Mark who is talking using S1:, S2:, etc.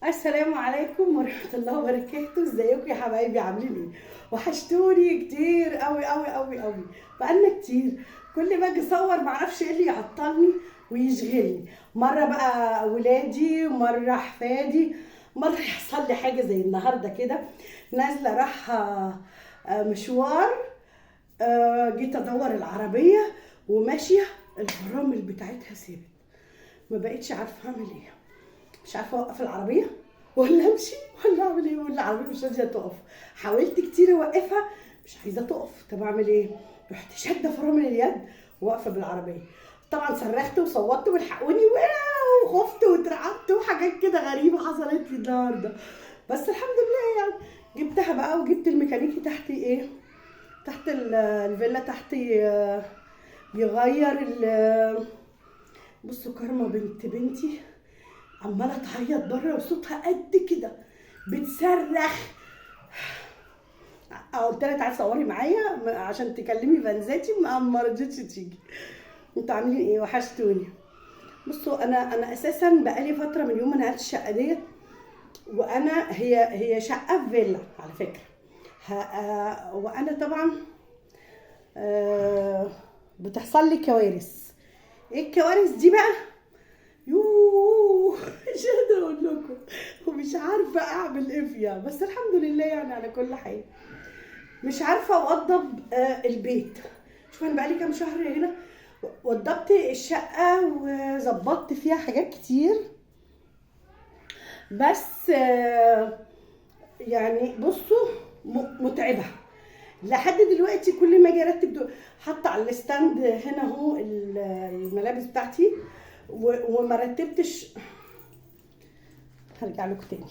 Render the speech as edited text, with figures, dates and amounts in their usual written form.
S1: السلام عليكم ورحمة الله وبركاته. ازيكم يا حبايبي؟ عاملين ايه؟ وحشتوني كتير قوي قوي قوي قوي. بقالنا كتير كل ما اجي اصور معرفش ايه اللي يعطلني ويشغلني. مرة بقى ولادي، مرة احفادي، مرة يحصل لي حاجة زي النهاردة كده. نازلة رايحة مشوار. جيت ادور العربية وماشية، الفرامل بتاعتها ثابت. ما بقتش عارفة اعمل ايه. مش عارفه اوقف العربيه ولا امشي ولا اعمل ايه، ولا العربيه مش راضيه تقف. حاولت كتير اوقفها، مش عايزه تقف. طب اعمل ايه؟ رحت شاده فرامل اليد واقفه بالعربيه. طبعا صرخت وصوتت والحقوني وخفت واترعبت وحاجات كده غريبه حصلت لي النهارده. بس الحمد لله يعني. جبتها بقى وجبت الميكانيكي تحتي ايه، تحت الفيلا تحتي، يغير بصوا كارما بنت بنتي عماله تعيط بره وصوتها قد كده بتصرخ. قلت لها تعالي صوري معايا عشان تكلمي فانزاتي، ما رضيتش تيجي. انتوا عاملين ايه؟ وحشتوني. بصوا انا اساسا بقالي فتره من يوم ما نقلت الشقه ديت، وانا هي شقه في فيلا على فكره. وانا طبعا بتحصل لي كوارث. ايه الكوارث دي بقى؟ يوه مش قادره اقول لكم، ومش عارفه اعمل ايه فيها. بس الحمد لله يعني على كل حال. مش عارفه اوضب البيت. شوف انا بقالي كام شهر هنا، وضبت الشقه وظبطت فيها حاجات كتير. بس يعني بصوا متعبه لحد دلوقتي. كل ما اجي ارتب حاطه على الستاند هنا اهو الملابس بتاعتي وما رتبتش. هرجع لكم تاني.